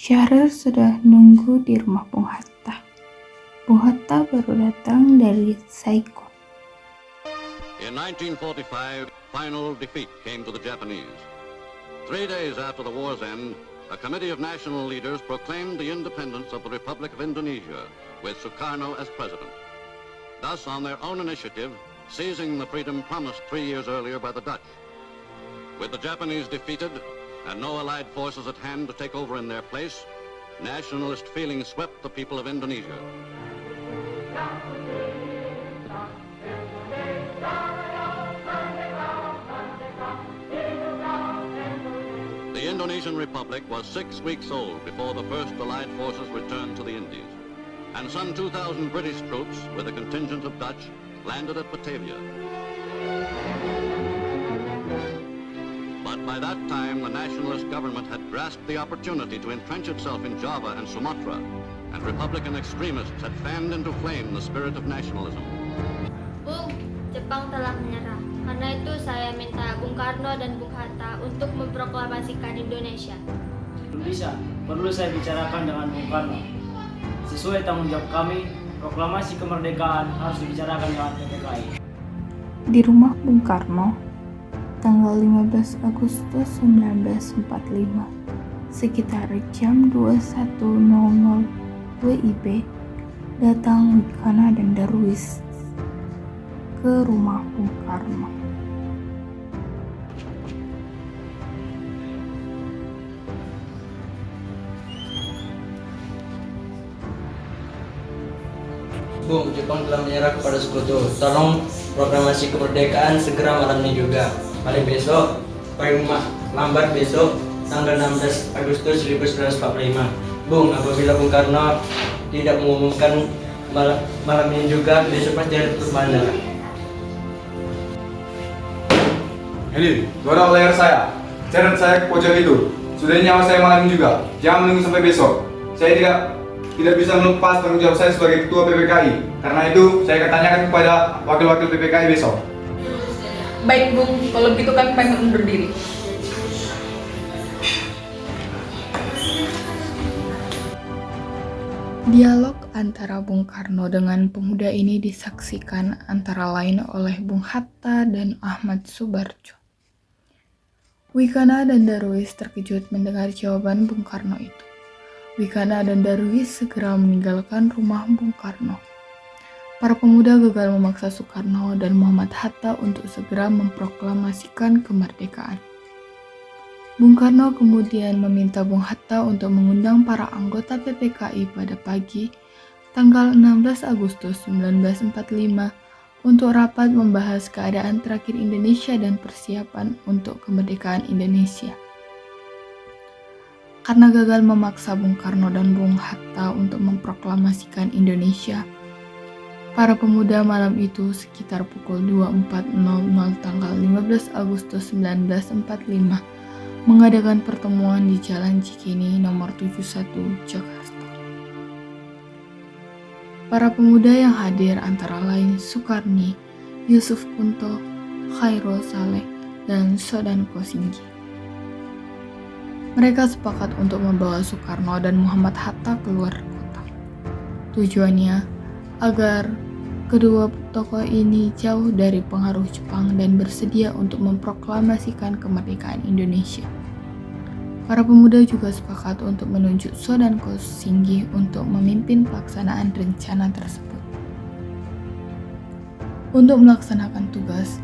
Syahril sudah nunggu di rumah Bung Hatta. Bung Hatta baru datang dari Saigon. In 1945, final defeat came to the Japanese. 3 days after the war's end, a committee of national leaders proclaimed the independence of the Republic of Indonesia, with Sukarno as president. Thus, on their own initiative, seizing the freedom promised 3 years earlier by the Dutch. With the Japanese defeated and no allied forces at hand to take over in their place, nationalist feeling swept the people of Indonesia. The Indonesian Republic was 6 weeks old before the first allied forces returned to the Indies, and some 2,000 British troops, with a contingent of Dutch, landed at Batavia. But by that time, the nationalist government had grasped the opportunity to entrench itself in Java and Sumatra, and Republican extremists had fanned into flame the spirit of nationalism. Bung, Jepang telah menyerah. Karena itu saya minta Bung Karno dan Bung Hatta untuk memproklamasikan Indonesia. Bisa, perlu saya bicarakan dengan Bung Karno. Sesuai tanggung jawab kami, proklamasi kemerdekaan harus dibicarakan dengan PPKI. Di rumah Bung Karno, tanggal 15 Agustus 1945, sekitar jam 21.00 WIB, datang Wicana dan Darwis ke rumah Bung Karno. Bung, Jepang telah menyerah kepada sekutu. Tolong proklamasi kemerdekaan segera malam ini juga. Paling besok, paling lambat besok, tanggal 16 Agustus 1945. Bung, apabila Bung Karno tidak mengumumkan malam ini juga, besok pasti ada bandara. Ini, dorong layar saya. Seret saya ke pojok itu. Sudah nyawa saya malam ini juga. Jangan menunggu sampai besok. Saya tidak bisa melepas tanggung jawab saya sebagai ketua PPKI. Karena itu, saya akan tanyakan kepada wakil-wakil PPKI besok. Baik Bung, kalau begitu kami pamit undur diri. Dialog antara Bung Karno dengan pemuda ini disaksikan antara lain oleh Bung Hatta dan Ahmad Subarjo. Wicana dan Darwis terkejut mendengar jawaban Bung Karno itu. Wicana dan Darwis segera meninggalkan rumah Bung Karno. Para pemuda gagal memaksa Sukarno dan Muhammad Hatta untuk segera memproklamasikan kemerdekaan. Bung Karno kemudian meminta Bung Hatta untuk mengundang para anggota PPKI pada pagi tanggal 16 Agustus 1945 untuk rapat membahas keadaan terakhir Indonesia dan persiapan untuk kemerdekaan Indonesia. Karena gagal memaksa Bung Karno dan Bung Hatta untuk memproklamasikan Indonesia, para pemuda malam itu sekitar pukul 24.00 tanggal 15 Agustus 1945 mengadakan pertemuan di Jalan Cikini nomor 71 Jakarta. Para pemuda yang hadir antara lain Sukarni, Yusuf Kunto, Khairul Saleh, dan Sodanko Singgi. Mereka sepakat untuk membawa Sukarno dan Muhammad Hatta keluar kota. Tujuannya agar kedua tokoh ini jauh dari pengaruh Jepang dan bersedia untuk memproklamasikan kemerdekaan Indonesia. Para pemuda juga sepakat untuk menunjuk Sodanko Singgi untuk memimpin pelaksanaan rencana tersebut. Untuk melaksanakan tugas,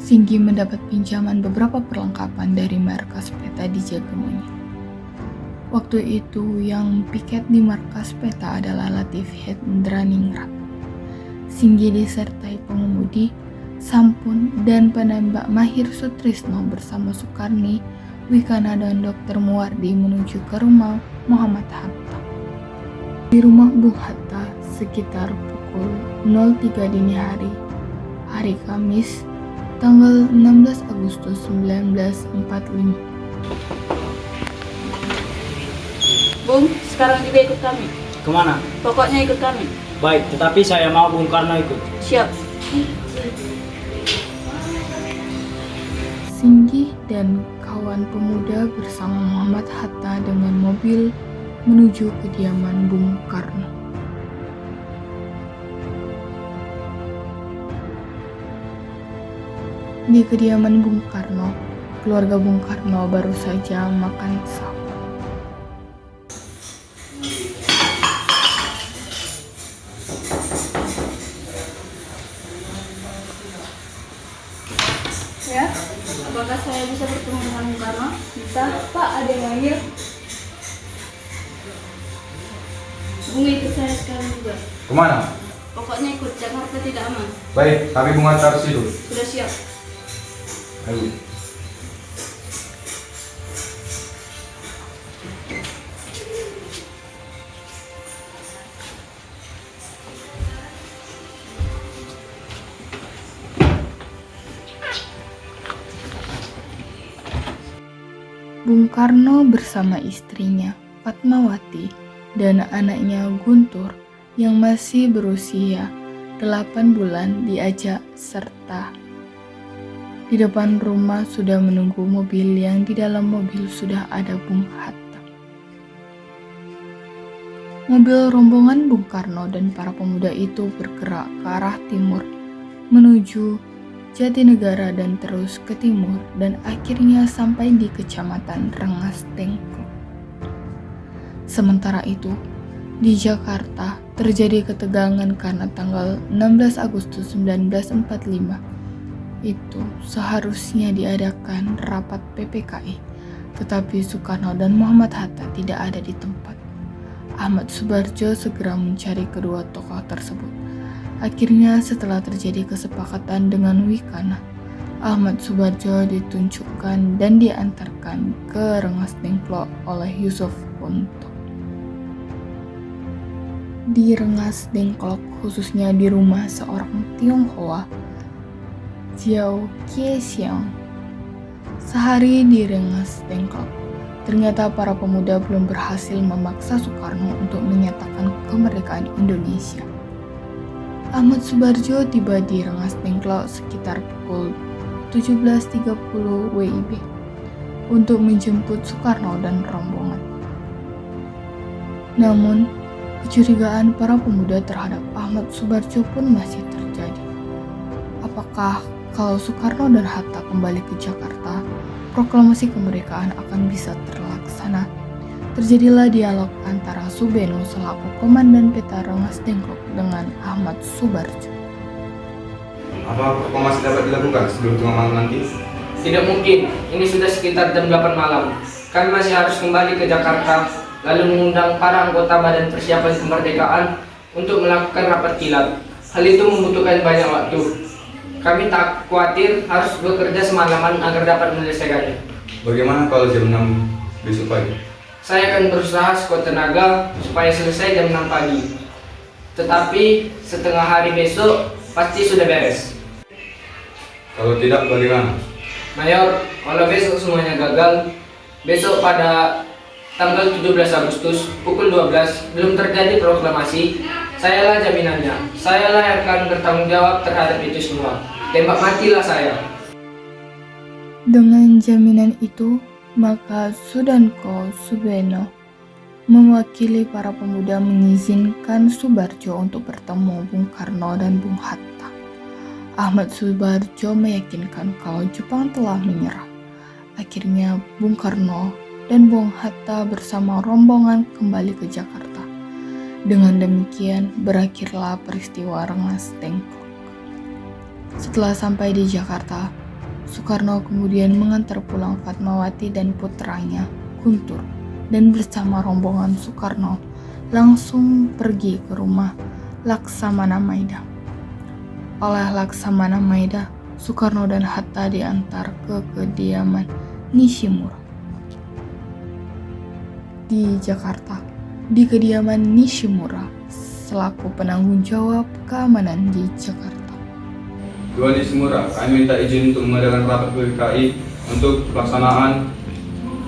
Singgi mendapat pinjaman beberapa perlengkapan dari markas peta di Jagamonyi. Waktu itu yang piket di markas peta adalah Latif Hendraningrat. Singgi disertai pengemudi, sampun, dan penembak mahir Sutrisno bersama Sukarni, Wicana, dan Dr. Muwardi menuju ke rumah Muhammad Hatta. Di rumah Bung Hatta sekitar pukul 03 dini hari Kamis, tanggal 16 Agustus 1945. Bung, sekarang juga ikut kami. Kemana? Pokoknya ikut kami. Baik, tetapi saya mau Bung Karno ikut. Siap. Singgi dan kawan pemuda bersama Muhammad Hatta dengan mobil menuju kediaman Bung Karno. Di kediaman Bung Karno, keluarga Bung Karno baru saja makan sahur. Ya, apakah saya bisa bertemu dengan Bung Karno? Bisa, Pak, ada yang manggil. Bung ikut saya sekarang juga. Kemana? Pokoknya ikut, Jakarta tidak aman. Baik, tapi Bung Hatta harus hidup. Sudah siap. Ayo. Bung Karno bersama istrinya, Fatmawati, dan anaknya Guntur yang masih berusia 8 bulan diajak serta. Di depan rumah sudah menunggu mobil yang di dalam mobil sudah ada Bung Hatta. Mobil rombongan Bung Karno dan para pemuda itu bergerak ke arah timur menuju Jatinegara dan terus ke timur dan akhirnya sampai di Kecamatan Rengas Dengklok. Sementara itu, di Jakarta terjadi ketegangan karena tanggal 16 Agustus 1945 itu seharusnya diadakan rapat PPKI, tetapi Soekarno dan Muhammad Hatta tidak ada di tempat. Ahmad Soebardjo segera mencari kedua tokoh tersebut. Akhirnya setelah terjadi kesepakatan dengan Wikana, Ahmad Soebardjo ditunjukkan dan diantarkan ke Rengas Dengklok oleh Yusuf Ponto. Di Rengas Dengklok, khususnya di rumah seorang Tionghoa, Jiao Kiesiang. Sehari di Rengas Dengklok, ternyata para pemuda belum berhasil memaksa Soekarno untuk menyatakan kemerdekaan Indonesia. Ahmad Soebardjo tiba di Rengas Dengklok sekitar pukul 17.30 WIB untuk menjemput Soekarno dan rombongan. Namun, kecurigaan para pemuda terhadap Ahmad Soebardjo pun masih terjadi. Apakah kalau Soekarno dan Hatta kembali ke Jakarta, proklamasi kemerdekaan akan bisa terlaksana? Terjadilah dialog antara Subeno selaku Komandan Peta Rengas Dengklok dengan Ahmad Soebardjo. Apa proklamasi dapat dilakukan sebelum tengah malam nanti? Tidak mungkin, ini sudah sekitar jam 8 malam. Kami masih harus kembali ke Jakarta, lalu mengundang para anggota Badan Persiapan Kemerdekaan untuk melakukan rapat kilat. Hal itu membutuhkan banyak waktu. Kami tak khawatir harus bekerja semalaman agar dapat menyelesaikannya. Bagaimana kalau jam 6 besok pagi? Saya akan berusaha sekuat tenaga supaya selesai jam 6 pagi. Tetapi setengah hari besok pasti sudah beres. Kalau tidak bagaimana? Mayor, kalau besok semuanya gagal, besok pada tanggal 17 Agustus pukul 12 belum terjadi proklamasi, sayalah jaminannya. Sayalah yang akan bertanggung jawab terhadap itu semua. Tembak matilah saya. Dengan jaminan itu, maka Sudanko Subeno mewakili para pemuda mengizinkan Soebardjo untuk bertemu Bung Karno dan Bung Hatta. Ahmad Soebardjo meyakinkan kalau Jepang telah menyerah. Akhirnya Bung Karno dan Bung Hatta bersama rombongan kembali ke Jakarta. Dengan demikian berakhirlah peristiwa Rengas Dengklok. Setelah sampai di Jakarta, Soekarno kemudian mengantar pulang Fatmawati dan putranya, Guntur, dan bersama rombongan Soekarno langsung pergi ke rumah Laksamana Maida. Oleh Laksamana Maida, Soekarno dan Hatta diantar ke kediaman Nishimura. Di Jakarta, di kediaman Nishimura, selaku penanggung jawab keamanan di Jakarta. Tuan Nishimura, kami minta izin untuk mengadakan rapat PPKI untuk pelaksanaan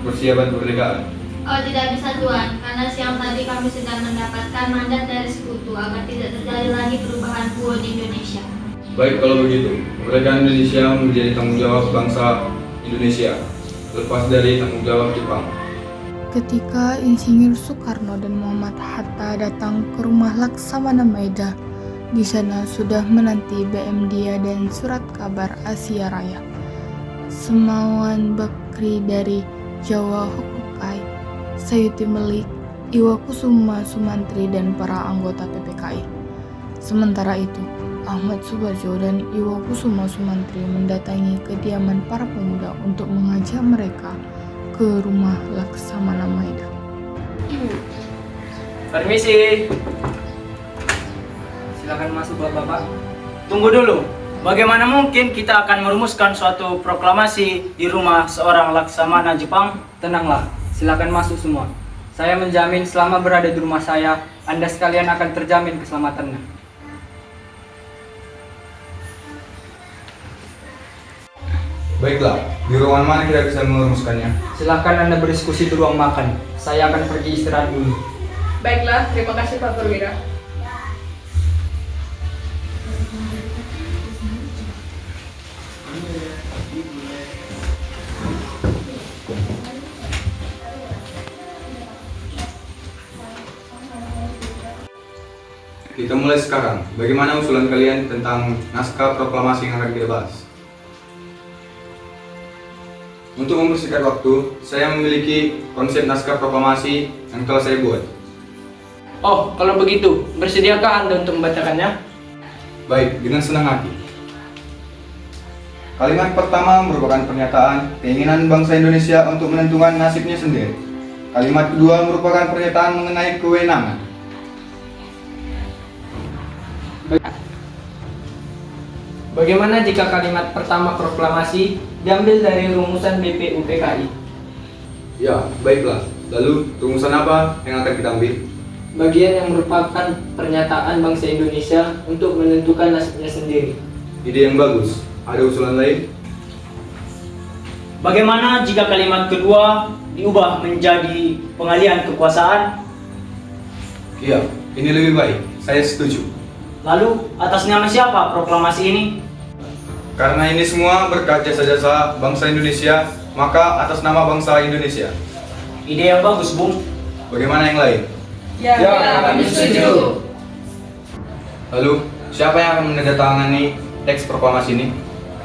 persiapan kemerdekaan. Oh, tidak bisa Tuan, karena siang tadi kami sudah mendapatkan mandat dari sekutu agar tidak terjadi lagi perubahan pulau di Indonesia. Baik kalau begitu, kemerdekaan Indonesia menjadi tanggung jawab bangsa Indonesia, lepas dari tanggung jawab Jepang. ketika Insinyur Soekarno dan Muhammad Hatta datang ke rumah Laksamana Maeda. Di sana sudah menanti BM Dia dan surat kabar Asia Raya. Semawan Bakri dari Jawa Hokukai, Sayuti Melik, Iwa Kusuma Sumantri dan para anggota PPKI. Sementara itu, Ahmad Subarjo dan Iwa Kusuma Sumantri mendatangi kediaman para pemuda untuk mengajak mereka ke rumah Laksamana Maeda. Permisi. Silakan masuk Bapak-bapak. Tunggu dulu. Bagaimana mungkin kita akan merumuskan suatu proklamasi di rumah seorang Laksamana Jepang? Tenanglah, silakan masuk semua. Saya menjamin selama berada di rumah saya, Anda sekalian akan terjamin keselamatannya. Baiklah, di ruangan mana kita bisa merumuskannya? Silakan Anda berdiskusi di ruang makan. Saya akan pergi istirahat dulu. Baiklah, terima kasih Pak Perwira. Kita mulai sekarang. Bagaimana usulan kalian tentang naskah proklamasi yang akan kita bahas? Untuk mempersingkat waktu, saya memiliki konsep naskah proklamasi yang telah saya buat. Oh, kalau begitu, bersediakah Anda untuk membacakannya? Baik, dengan senang hati. Kalimat pertama merupakan pernyataan keinginan bangsa Indonesia untuk menentukan nasibnya sendiri. Kalimat kedua merupakan pernyataan mengenai kewenangan. Bagaimana jika kalimat pertama proklamasi diambil dari rumusan BPUPKI? Ya, baiklah. Lalu, rumusan apa yang akan kita ambil? Bagian yang merupakan pernyataan bangsa Indonesia untuk menentukan nasibnya sendiri. Ide yang bagus. Ada usulan lain? Bagaimana jika kalimat kedua diubah menjadi pengalihan kekuasaan? Iya, ini lebih baik. Saya setuju. Lalu, atas nama siapa proklamasi ini? Karena ini semua berkat jasa-jasa bangsa Indonesia, maka atas nama bangsa Indonesia. Ide yang bagus, Bung. Bagaimana yang lain? Ya, kami setuju. Lalu, siapa yang akan menandatangani teks proklamasi ini?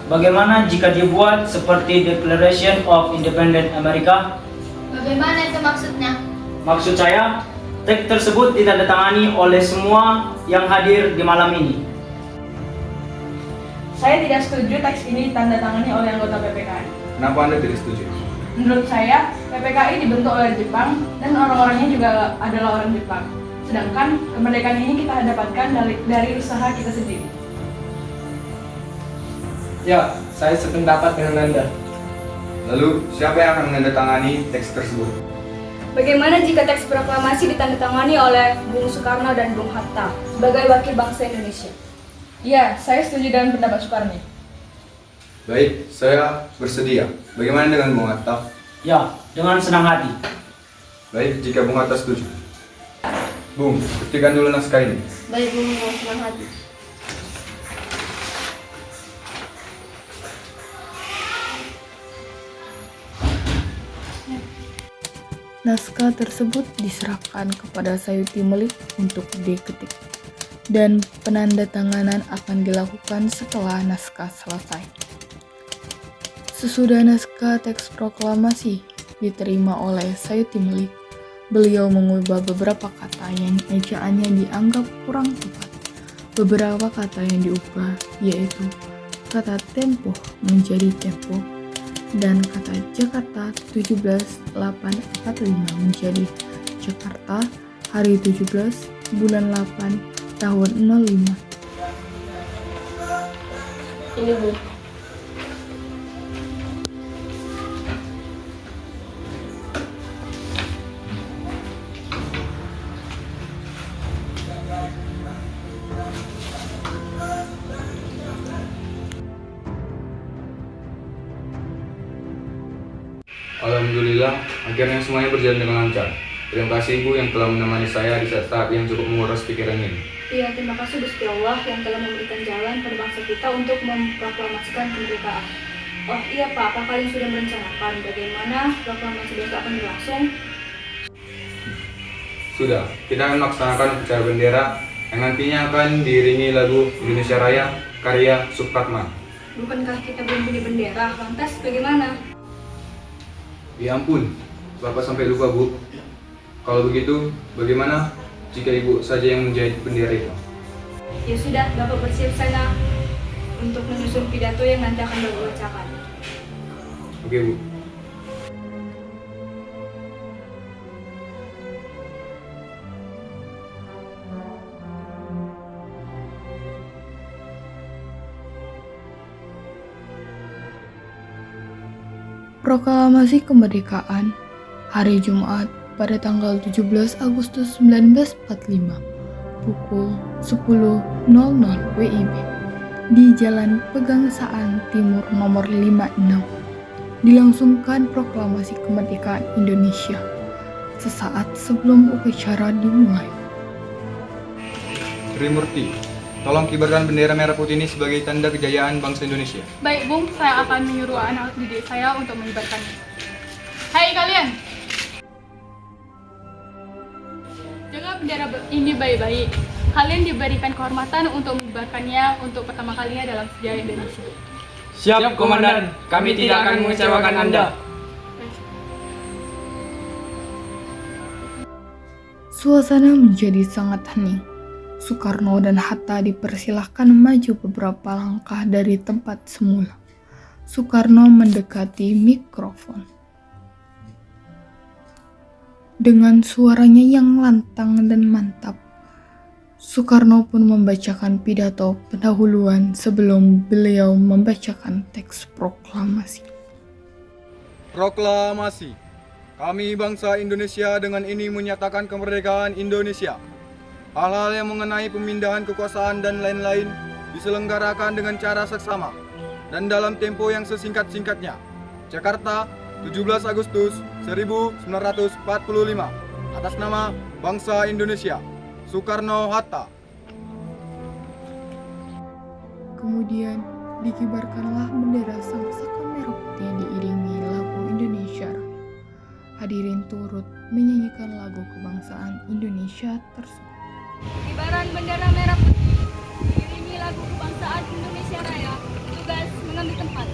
Bagaimana jika dibuat seperti Declaration of Independence America? Bagaimana itu maksudnya? Maksud saya, teks tersebut ditandatangani oleh semua yang hadir di malam ini. Saya tidak setuju teks ini ditandatangani oleh anggota PPKI. Kenapa Anda tidak setuju? Menurut saya, PPKI dibentuk oleh Jepang dan orang-orangnya juga adalah orang Jepang. Sedangkan kemerdekaan ini kita dapatkan dari usaha kita sendiri. Ya, saya sependapat dengan Anda. Lalu, siapa yang akan menandatangani teks tersebut? Bagaimana jika teks proklamasi ditandatangani oleh Bung Soekarno dan Bung Hatta sebagai wakil bangsa Indonesia? Iya, saya setuju dengan pendapat Soekarno. Baik, saya bersedia. Bagaimana dengan Bung Hatta? Ya, dengan senang hati. Baik, jika Bung Hatta setuju. Bung, ketikkan dulu naskah ini. Baik, Bung, dengan senang hati. Naskah tersebut diserahkan kepada Sayuti Melik untuk diketik, dan penandatanganan akan dilakukan setelah naskah selesai. Sesudah naskah teks proklamasi diterima oleh Sayuti Melik, beliau mengubah beberapa kata yang ejaannya dianggap kurang tepat. Beberapa kata yang diubah yaitu kata tempo menjadi tempo, dan kata Jakarta 17.845 menjadi Jakarta hari 17 bulan 8 tahun 05. Ini, Bu. Alhamdulillah, akhirnya semuanya berjalan dengan lancar. Terima kasih Ibu yang telah menemani saya di saat yang cukup menguras pikiran ini. Iya, terima kasih Gusti Allah yang telah memberikan jalan pada bangsa kita untuk memproklamasikan kemerdekaan. Oh iya Pak, apa kalian sudah merencanakan bagaimana proklamasi besok akan berlangsung? Sudah, kita akan melaksanakan upacara bendera yang nantinya akan diiringi lagu Indonesia Raya karya Supratman. Bukankah kita belum punya bendera? Lantas bagaimana? Ya ampun, Bapak sampai lupa, Bu. Kalau begitu, bagaimana jika Ibu saja yang menjahit bendera itu? Ya sudah, Bapak bersiap sana untuk menyusun pidato yang nanti akan Bapak bacakan. Oke, Bu. Proklamasi Kemerdekaan hari Jumat pada tanggal 17 Agustus 1945 pukul 10.00 WIB di Jalan Pegangsaan Timur nomor 56 dilangsungkan proklamasi kemerdekaan Indonesia sesaat sebelum upacara dimulai. Trimurti, tolong kibarkan bendera merah putih ini sebagai tanda kejayaan bangsa Indonesia. Baik, Bung, saya akan menyuruh anak didik saya untuk mengibarkannya. Hai kalian! Jaga bendera ini baik-baik. Kalian diberikan kehormatan untuk mengibarkannya untuk pertama kalinya dalam sejarah Indonesia. Siap, Komandan. Kami tidak akan mengecewakan Anda. Suasana menjadi sangat hening. Soekarno dan Hatta dipersilahkan maju beberapa langkah dari tempat semula. Soekarno mendekati mikrofon. Dengan suaranya yang lantang dan mantap, Soekarno pun membacakan pidato pendahuluan sebelum beliau membacakan teks proklamasi. Proklamasi. Kami bangsa Indonesia dengan ini menyatakan kemerdekaan Indonesia. Hal-hal yang mengenai pemindahan kekuasaan dan lain-lain diselenggarakan dengan cara seksama dan dalam tempo yang sesingkat-singkatnya. Jakarta, 17 Agustus 1945. Atas nama bangsa Indonesia, Soekarno-Hatta. Kemudian dikibarkanlah bendera sang saka merah putih diiringi lagu Indonesia Raya. Hadirin turut menyanyikan lagu kebangsaan Indonesia tersebut. Kibaran bendera merah putih diiringi lagu kebangsaan Indonesia Raya. Tugas mengambil tempat.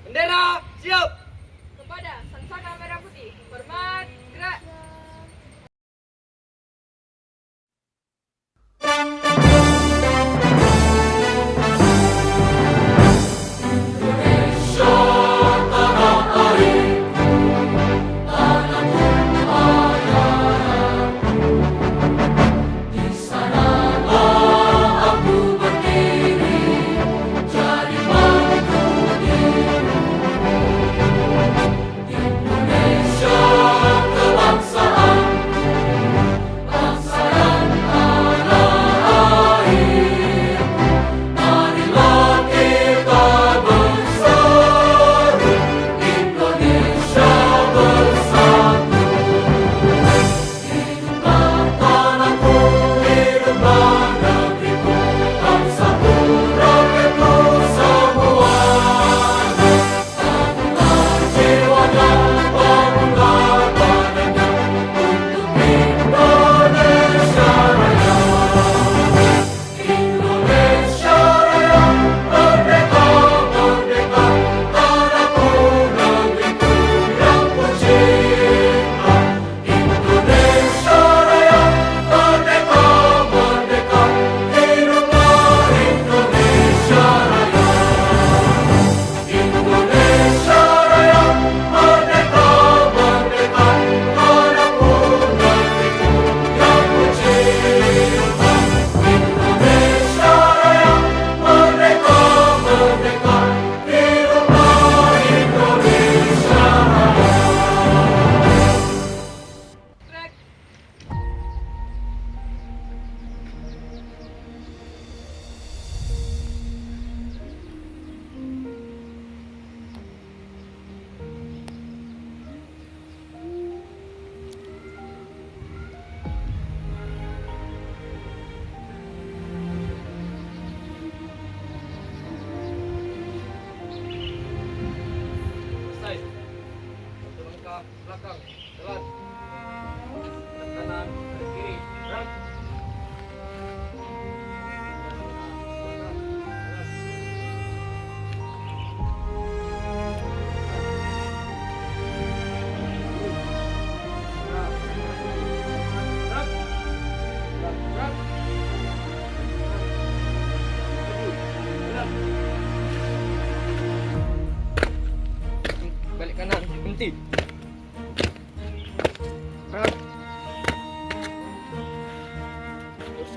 Bendera, siap! Kepada sang saka merah putih, hormat, gerak. Di sana aku berdiri,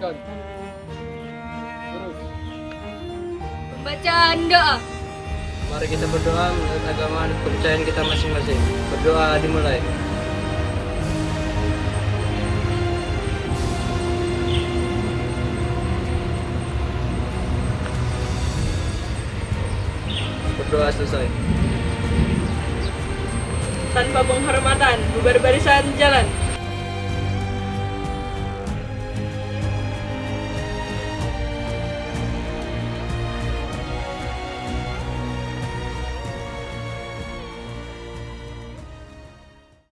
Teruskan. Terus. Pembacaan doa. Mari kita berdoa menurut agama dan kepercayaan kita masing-masing. Berdoa dimulai. Berdoa selesai. Tanpa penghormatan, bubar barisan jalan.